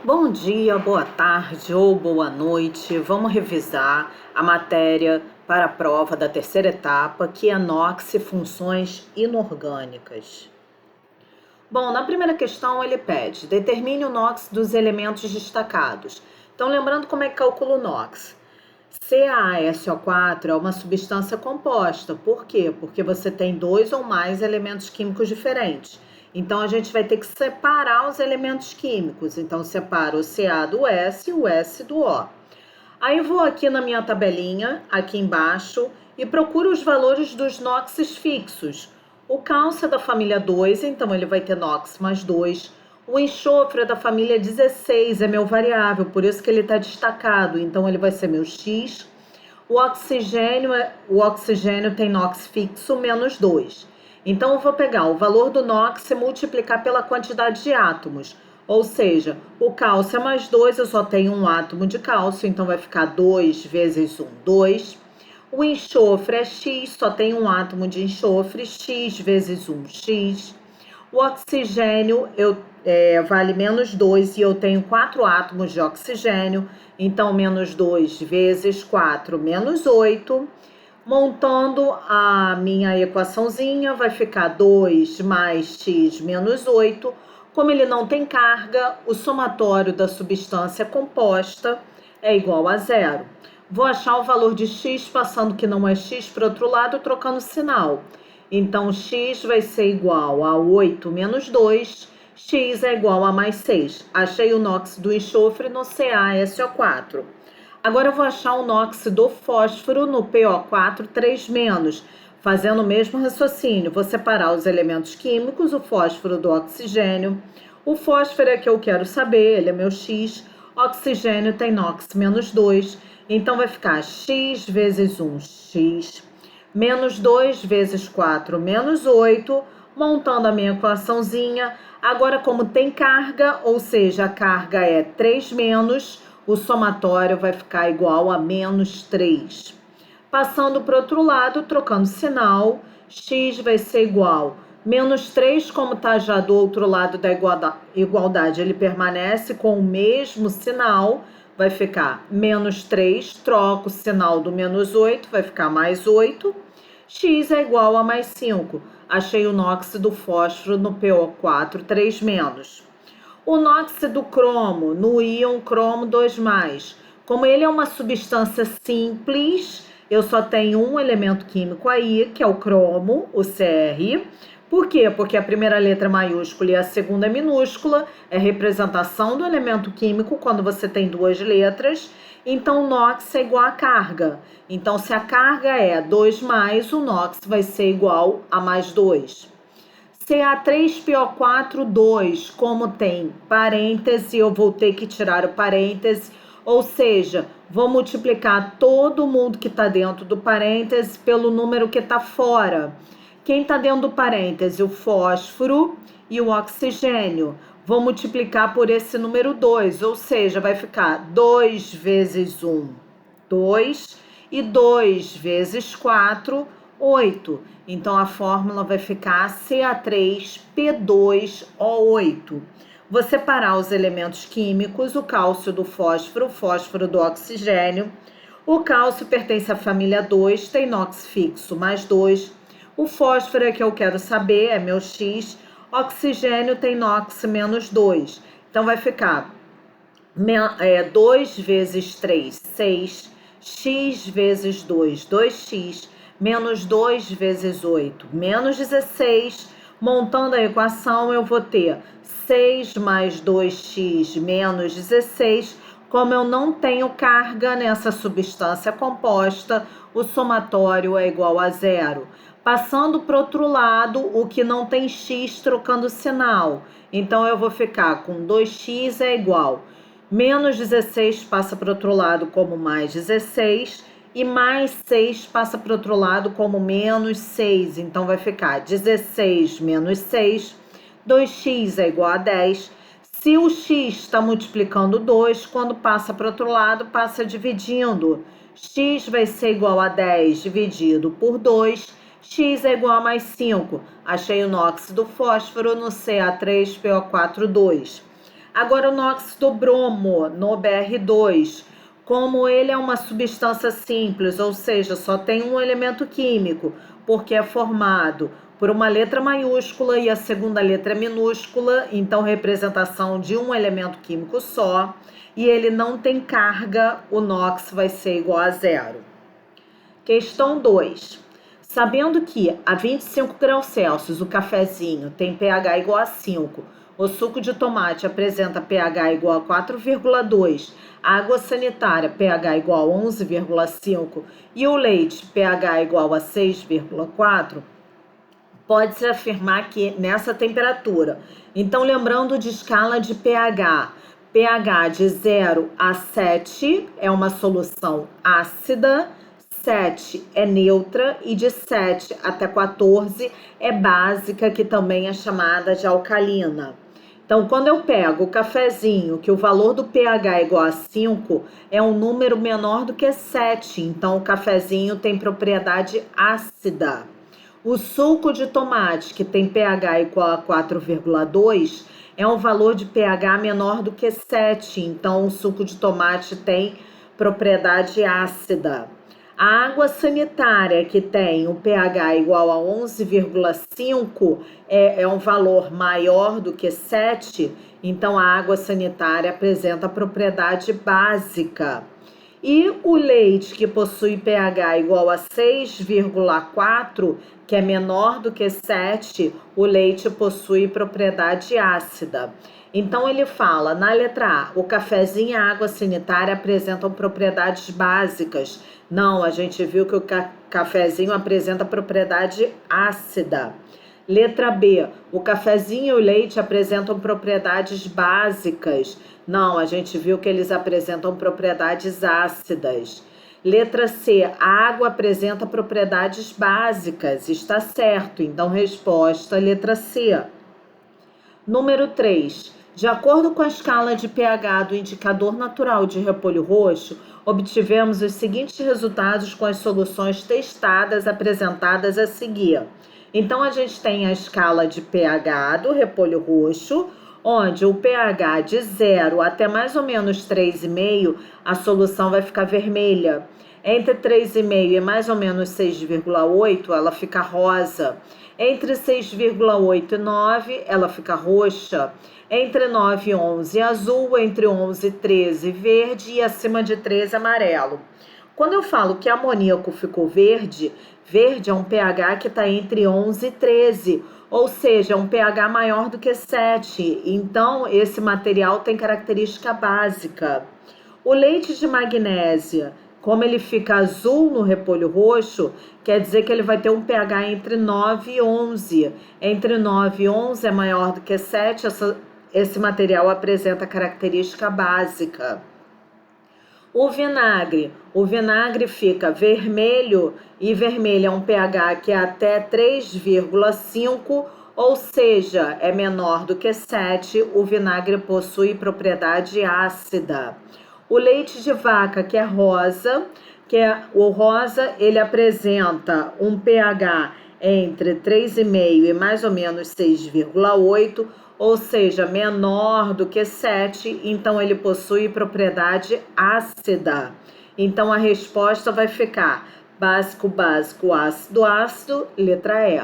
Bom dia, boa tarde ou boa noite. Vamos revisar a matéria para a prova da terceira etapa, que é NOx e funções inorgânicas. Bom, na primeira questão ele pede, determine o NOx dos elementos destacados. Então, lembrando como é que calcula o NOx. CaSO4 é uma substância composta. Por quê? Porque você tem dois ou mais elementos químicos diferentes. Então, a gente vai ter que separar os elementos químicos. Então, separa o Ca do S e o S do O. Aí, vou aqui na minha tabelinha, aqui embaixo, e procuro os valores dos NOxes fixos. O cálcio é da família 2, então ele vai ter NOx mais 2. O enxofre é da família 16, é meu variável, por isso que ele está destacado, então ele vai ser meu X. O oxigênio tem NOx fixo menos 2. Então, eu vou pegar o valor do NOx e multiplicar pela quantidade de átomos. Ou seja, o cálcio é mais 2, eu só tenho um átomo de cálcio, então vai ficar 2 vezes 1, 2. O enxofre é X, só tem um átomo de enxofre, X vezes 1, X. O oxigênio vale menos 2 e eu tenho 4 átomos de oxigênio, então menos 2 vezes 4, menos 8. Montando a minha equaçãozinha, vai ficar 2 mais x menos 8. Como ele não tem carga, o somatório da substância composta é igual a zero. Vou achar o valor de x passando que não é x para o outro lado, trocando sinal. Então, x vai ser igual a 8 menos 2, x é igual a mais 6. Achei o NOx do enxofre no CaSO4. Agora eu vou achar o NOx do fósforo no PO4 3-, fazendo o mesmo raciocínio. Vou separar os elementos químicos, o fósforo do oxigênio. O fósforo é que eu quero saber, ele é meu X. Oxigênio tem NOx menos 2, então vai ficar X vezes 1, X, menos 2 vezes 4, menos 8, montando a minha equaçãozinha. Agora, como tem carga, ou seja, a carga é 3-, o somatório vai ficar igual a menos 3. Passando para o outro lado, trocando sinal, x vai ser igual a menos 3, como está já do outro lado da igualdade, ele permanece com o mesmo sinal, vai ficar menos 3, troco o sinal do menos 8, vai ficar mais 8. X é igual a mais 5. Achei o NOx do fósforo no PO4 3-. O NOx do cromo, no íon cromo 2+. Como ele é uma substância simples, eu só tenho um elemento químico aí, que é o cromo, o Cr. Por quê? Porque a primeira letra é maiúscula e a segunda é minúscula, é representação do elemento químico quando você tem duas letras. Então, o NOx é igual a carga. Então, se a carga é 2+, o NOx vai ser igual a mais 2. Ca3PO4, 2, como tem parêntese, eu vou ter que tirar o parêntese, ou seja, vou multiplicar todo mundo que está dentro do parêntese pelo número que está fora. Quem está dentro do parêntese? O fósforo e o oxigênio. Vou multiplicar por esse número 2, ou seja, vai ficar 2 vezes 1, 2, e 2 vezes 4, 8. Então, a fórmula vai ficar Ca3P2O8. Vou separar os elementos químicos, o cálcio do fósforo, o fósforo do oxigênio. O cálcio pertence à família 2, tem NOx fixo mais 2. O fósforo é que eu quero saber, é meu X. Oxigênio tem NOx menos 2. Então, vai ficar 2 vezes 3, 6. X vezes 2, 2x, menos 2 vezes 8, menos 16. Montando a equação, eu vou ter 6 mais 2x menos 16. Como eu não tenho carga nessa substância composta, o somatório é igual a zero. Passando para o outro lado, o que não tem x, trocando sinal. Então, eu vou ficar com 2x é igual a menos 16 passa para o outro lado como mais 16 e mais 6 passa para o outro lado como menos 6. Então, vai ficar 16 menos 6, 2x é igual a 10. Se o x está multiplicando 2, quando passa para o outro lado, passa dividindo. X vai ser igual a 10 dividido por 2, x é igual a mais 5. Achei o NOx do fósforo no Ca3PO4, 2. Agora o NOx do bromo, no BR2, como ele é uma substância simples, ou seja, só tem um elemento químico, porque é formado por uma letra maiúscula e a segunda letra é minúscula, então representação de um elemento químico só, e ele não tem carga, o NOx vai ser igual a zero. Questão 2. Sabendo que a 25 graus Celsius o cafezinho tem pH igual a 5, o suco de tomate apresenta pH igual a 4,2, a água sanitária pH igual a 11,5 e o leite pH igual a 6,4, pode-se afirmar que nessa temperatura. Então, lembrando de escala de pH, pH de 0 a 7 é uma solução ácida, 7 é neutra e de 7 até 14 é básica, que também é chamada de alcalina. Então, quando eu pego o cafezinho, que o valor do pH é igual a 5, é um número menor do que 7, então o cafezinho tem propriedade ácida. O suco de tomate, que tem pH igual a 4,2, é um valor de pH menor do que 7, então o suco de tomate tem propriedade ácida. A água sanitária, que tem o pH igual a 11,5, é um valor maior do que 7, então a água sanitária apresenta propriedade básica. E o leite, que possui pH igual a 6,4, que é menor do que 7, o leite possui propriedade ácida. Então ele fala, na letra A, o cafezinho e a água sanitária apresentam propriedades básicas. Não, a gente viu que o cafezinho apresenta propriedade ácida. Letra B, o cafezinho e o leite apresentam propriedades básicas. Não, a gente viu que eles apresentam propriedades ácidas. Letra C, a água apresenta propriedades básicas. Está certo, então resposta letra C. Número 3. De acordo com a escala de pH do indicador natural de repolho roxo, obtivemos os seguintes resultados com as soluções testadas apresentadas a seguir. Então, a gente tem a escala de pH do repolho roxo, onde o pH de 0 até mais ou menos 3,5, a solução vai ficar vermelha. Entre 3,5 e mais ou menos 6,8, ela fica rosa. Entre 6,8 e 9, ela fica roxa. Entre 9 e 11, azul. Entre 11 e 13, verde. E acima de 13, amarelo. Quando eu falo que amoníaco ficou verde, verde é um pH que está entre 11 e 13, ou seja, é um pH maior do que 7. Então, esse material tem característica básica. O leite de magnésia, como ele fica azul no repolho roxo, quer dizer que ele vai ter um pH entre 9 e 11. Entre 9 e 11 é maior do que 7, esse material apresenta característica básica. O vinagre fica vermelho, e vermelho é um pH que é até 3,5, ou seja, é menor do que 7, o vinagre possui propriedade ácida. O leite de vaca, que é rosa, o rosa, ele apresenta um pH entre 3,5 e mais ou menos 6,8, ou seja, menor do que 7, então ele possui propriedade ácida. Então a resposta vai ficar básico, básico, ácido, ácido, letra E.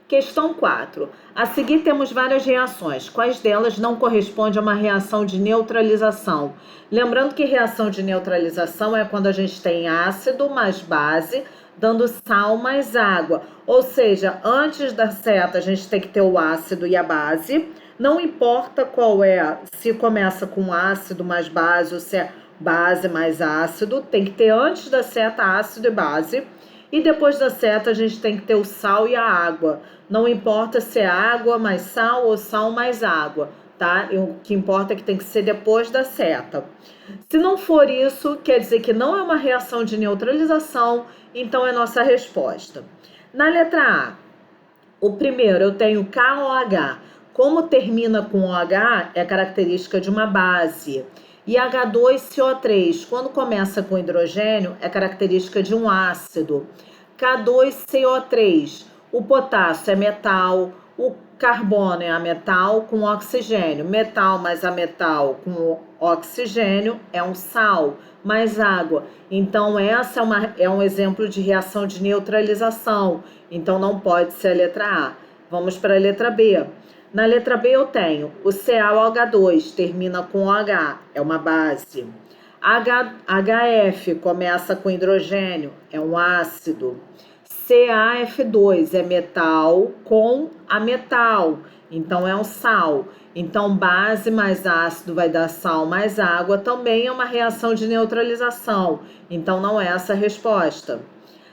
Questão 4. A seguir temos várias reações. Quais delas não corresponde a uma reação de neutralização? Lembrando que reação de neutralização é quando a gente tem ácido mais base, dando sal mais água. Ou seja, antes da seta a gente tem que ter o ácido e a base. Não importa qual é, se começa com ácido mais base ou se é base mais ácido, tem que ter antes da seta ácido e base. E depois da seta a gente tem que ter o sal e a água. Não importa se é água mais sal ou sal mais água, tá? O que importa é que tem que ser depois da seta. Se não for isso, quer dizer que não é uma reação de neutralização, então é nossa resposta. Na letra A, o primeiro eu tenho KOH. Como termina com OH, é característica de uma base. E H2CO3, quando começa com hidrogênio, é característica de um ácido. K2CO3, o potássio é metal, O carbono é ametal com oxigênio. Metal mais ametal com oxigênio é um sal, mais água. Então, essa é um exemplo de reação de neutralização. Então, não pode ser a letra A. Vamos para a letra B. Na letra B eu tenho o CaOH2, termina com OH, é uma base. HF começa com hidrogênio, é um ácido. CaF2 é metal com ametal, então é um sal. Então, base mais ácido vai dar sal mais água, também é uma reação de neutralização. Então, não é essa a resposta.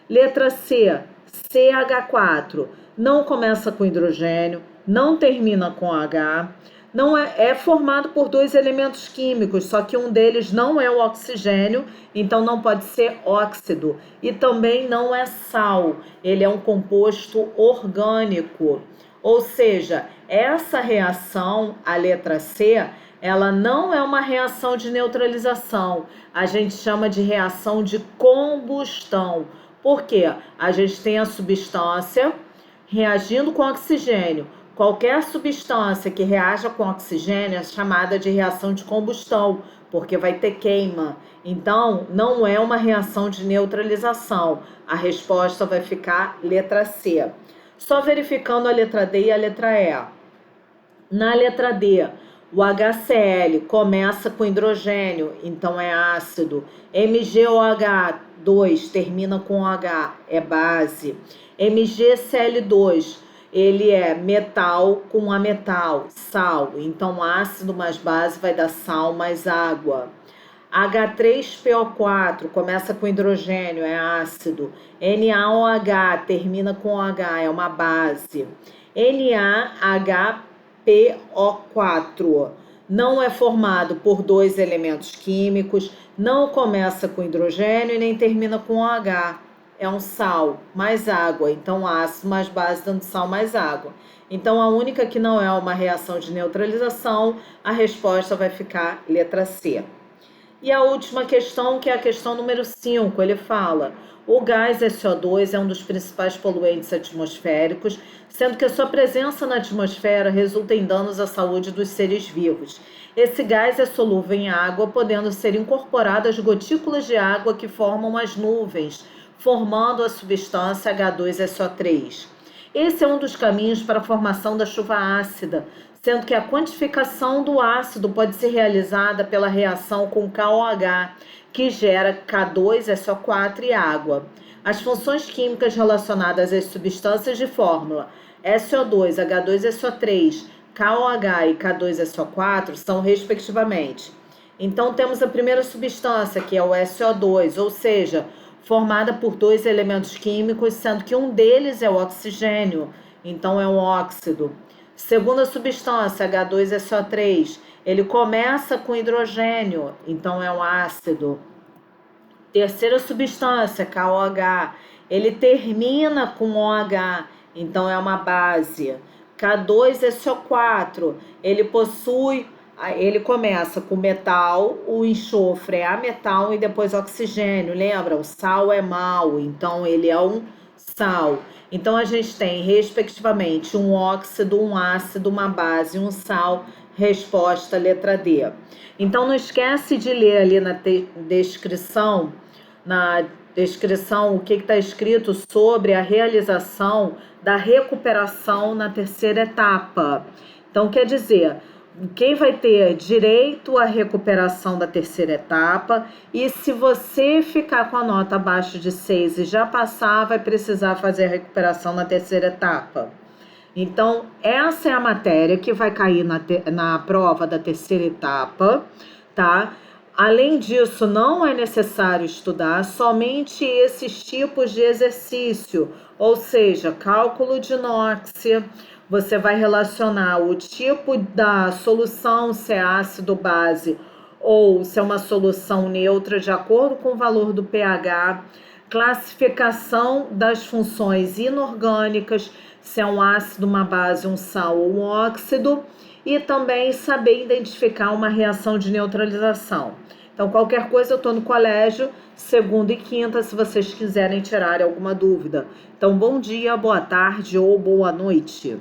Letra C, CH4, não começa com hidrogênio, não termina com H, não é formado por dois elementos químicos, só que um deles não é o oxigênio, então não pode ser óxido. E também não é sal, ele é um composto orgânico. Ou seja, essa reação, a letra C, ela não é uma reação de neutralização. A gente chama de reação de combustão. Por quê? A gente tem a substância reagindo com oxigênio. Qualquer substância que reaja com oxigênio é chamada de reação de combustão, porque vai ter queima. Então, não é uma reação de neutralização. A resposta vai ficar letra C. Só verificando a letra D e a letra E. Na letra D, o HCl começa com hidrogênio, então é ácido. MgOH2 termina com H, é base. MgCl2, ele é metal com ametal, sal. Então, ácido mais base vai dar sal mais água. H3PO4 começa com hidrogênio, é ácido. NaOH termina com H, é uma base. NaHPO4 não é formado por dois elementos químicos, não começa com hidrogênio e nem termina com OH. É um sal mais água, então ácido mais base dando sal mais água. Então, a única que não é uma reação de neutralização, a resposta vai ficar letra C. E a última questão, que é a questão número 5, ele fala: o gás SO2 é um dos principais poluentes atmosféricos, sendo que a sua presença na atmosfera resulta em danos à saúde dos seres vivos. Esse gás é solúvel em água, podendo ser incorporado às gotículas de água que formam as nuvens, formando a substância H2SO3. Esse é um dos caminhos para a formação da chuva ácida, sendo que a quantificação do ácido pode ser realizada pela reação com KOH, que gera K2SO4 e água. As funções químicas relacionadas às substâncias de fórmula SO2, H2SO3, KOH e K2SO4 são respectivamente. Então, temos a primeira substância, que é o SO2, ou seja, formada por dois elementos químicos, sendo que um deles é o oxigênio, então é um óxido. Segunda substância, H2SO3, ele começa com hidrogênio, então é um ácido. Terceira substância, KOH, ele termina com OH, então é uma base. K2SO4, ele começa com metal, o enxofre é ametal e depois oxigênio. Lembra? O sal é mal, então ele é um sal. Então, a gente tem, respectivamente, um óxido, um ácido, uma base e um sal. Resposta, letra D. Então, não esquece de ler ali na descrição, o que está escrito sobre a realização da recuperação na terceira etapa. Então, quer dizer, quem vai ter direito à recuperação da terceira etapa, e se você ficar com a nota abaixo de 6 e já passar, vai precisar fazer a recuperação na terceira etapa. Então, essa é a matéria que vai cair na prova da terceira etapa, tá? Além disso, não é necessário estudar somente esses tipos de exercício, ou seja, cálculo de NOx. Você vai relacionar o tipo da solução, se é ácido base ou se é uma solução neutra, de acordo com o valor do pH, classificação das funções inorgânicas, se é um ácido, uma base, um sal ou um óxido, e também saber identificar uma reação de neutralização. Então, qualquer coisa, eu estou no colégio, segunda e quinta, se vocês quiserem tirar alguma dúvida. Então, bom dia, boa tarde ou boa noite.